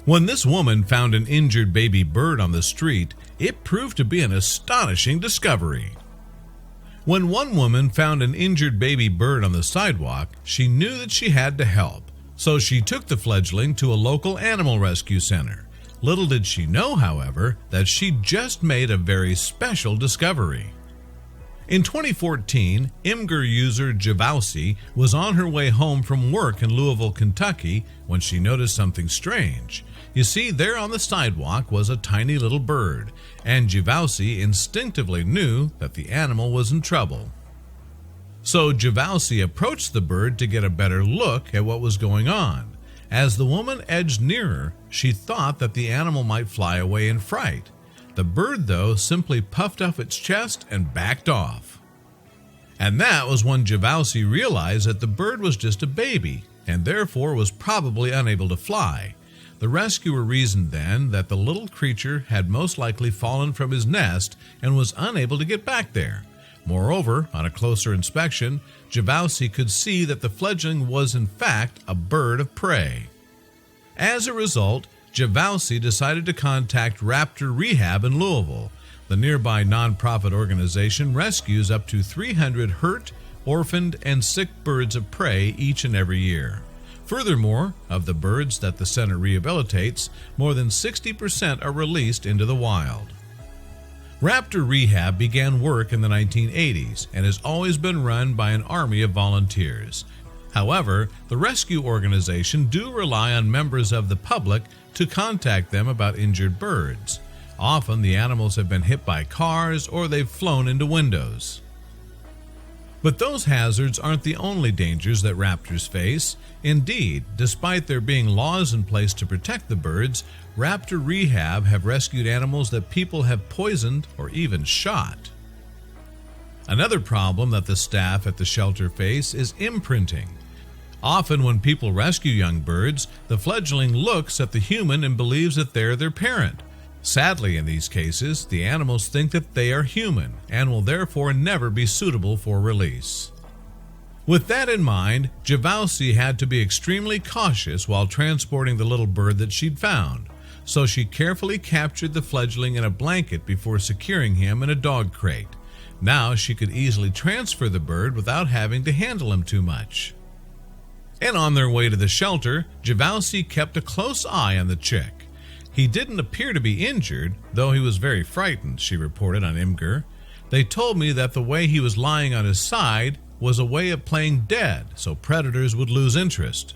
When this woman found an injured baby bird on the street, it proved to be an astonishing discovery. When one woman found an injured baby bird on the sidewalk, she knew that she had to help, so she took the fledgling to a local animal rescue center. Little did she know, however, that she'd just made a very special discovery. In 2014, Imgur user Javausi was on her way home from work in Louisville, Kentucky, when she noticed something strange. You see, there on the sidewalk was a tiny little bird, and Javausi instinctively knew that the animal was in trouble. So Javausi approached the bird to get a better look at what was going on. As the woman edged nearer, she thought that the animal might fly away in fright. The bird, though, simply puffed up its chest and backed off. And that was when Javausi realized that the bird was just a baby, and therefore was probably unable to fly. The rescuer reasoned then that the little creature had most likely fallen from his nest and was unable to get back there. Moreover, on a closer inspection, Javausi could see that the fledgling was in fact a bird of prey. As a result, Javausi decided to contact Raptor Rehab in Louisville. The nearby nonprofit organization rescues up to 300 hurt, orphaned, and sick birds of prey each and every year. Furthermore, of the birds that the center rehabilitates, more than 60% are released into the wild. Raptor Rehab began work in the 1980s and has always been run by an army of volunteers. However, the rescue organization do rely on members of the public to contact them about injured birds. Often the animals have been hit by cars or they've flown into windows. But those hazards aren't the only dangers that raptors face. Indeed, despite there being laws in place to protect the birds, Raptor Rehab have rescued animals that people have poisoned or even shot. Another problem that the staff at the shelter face is imprinting. Often when people rescue young birds, the fledgling looks at the human and believes that they're their parent. Sadly, in these cases, the animals think that they are human and will therefore never be suitable for release. With that in mind, Javausi had to be extremely cautious while transporting the little bird that she'd found, so she carefully captured the fledgling in a blanket before securing him in a dog crate. Now she could easily transfer the bird without having to handle him too much. And on their way to the shelter, Javausi kept a close eye on the chick. He didn't appear to be injured, though he was very frightened, she reported on Imgur. They told me that the way he was lying on his side was a way of playing dead, so predators would lose interest.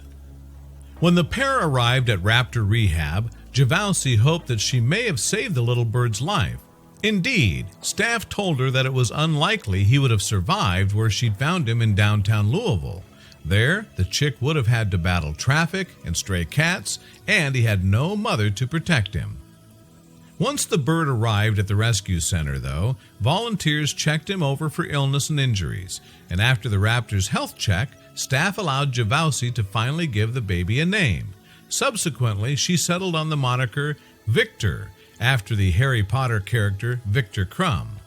When the pair arrived at Raptor Rehab, Javausi hoped that she may have saved the little bird's life. Indeed, staff told her that it was unlikely he would have survived where she'd found him in downtown Louisville. There, the chick would have had to battle traffic and stray cats, and he had no mother to protect him. Once the bird arrived at the rescue center, though, volunteers checked him over for illness and injuries, and after the raptor's health check, staff allowed Javausi to finally give the baby a name. Subsequently, she settled on the moniker Victor, after the Harry Potter character Victor Crumb.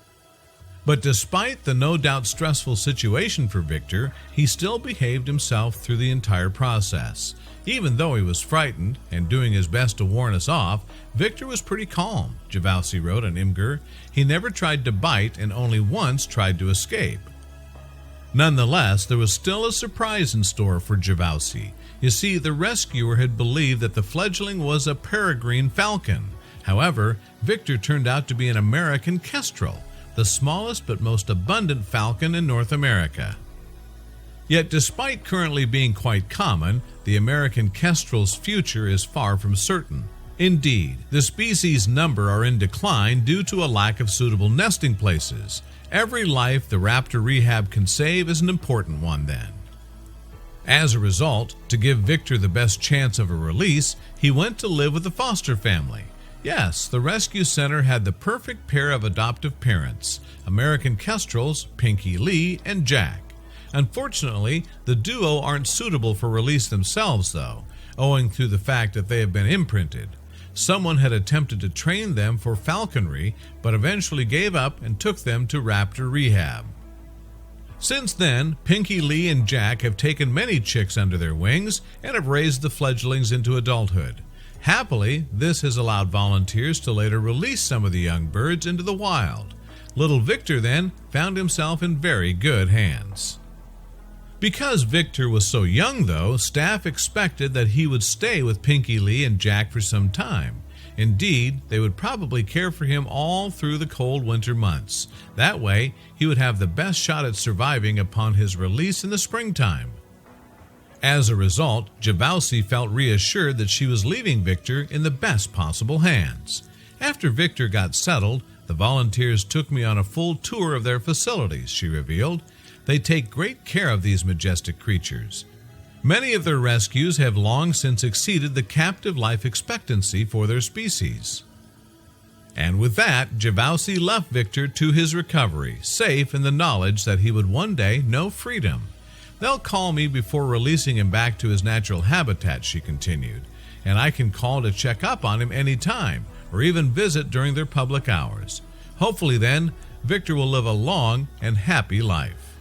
But despite the no doubt stressful situation for Victor, he still behaved himself through the entire process. Even though he was frightened and doing his best to warn us off, Victor was pretty calm, Javausi wrote on Imgur. He never tried to bite and only once tried to escape. Nonetheless, there was still a surprise in store for Javausi. You see, the rescuer had believed that the fledgling was a peregrine falcon. However, Victor turned out to be an American kestrel, the smallest but most abundant falcon in North America. Yet despite currently being quite common, the American kestrel's future is far from certain. Indeed, the species' number are in decline due to a lack of suitable nesting places. Every life the Raptor Rehab can save is an important one then. As a result, to give Victor the best chance of a release, he went to live with a foster family. Yes, the rescue center had the perfect pair of adoptive parents, American kestrels Pinky Lee and Jack. Unfortunately, the duo aren't suitable for release themselves, though, owing to the fact that they have been imprinted. Someone had attempted to train them for falconry, but eventually gave up and took them to Raptor Rehab. Since then, Pinky Lee and Jack have taken many chicks under their wings and have raised the fledglings into adulthood. Happily, this has allowed volunteers to later release some of the young birds into the wild. Little Victor then found himself in very good hands. Because Victor was so young, though, staff expected that he would stay with Pinky Lee and Jack for some time. Indeed, they would probably care for him all through the cold winter months. That way, he would have the best shot at surviving upon his release in the springtime. As a result, Javousi felt reassured that she was leaving Victor in the best possible hands. After Victor got settled, the volunteers took me on a full tour of their facilities, she revealed. They take great care of these majestic creatures. Many of their rescues have long since exceeded the captive life expectancy for their species. And with that, Javousi left Victor to his recovery, safe in the knowledge that he would one day know freedom. They'll call me before releasing him back to his natural habitat, she continued, and I can call to check up on him any time, or even visit during their public hours. Hopefully then, Victor will live a long and happy life.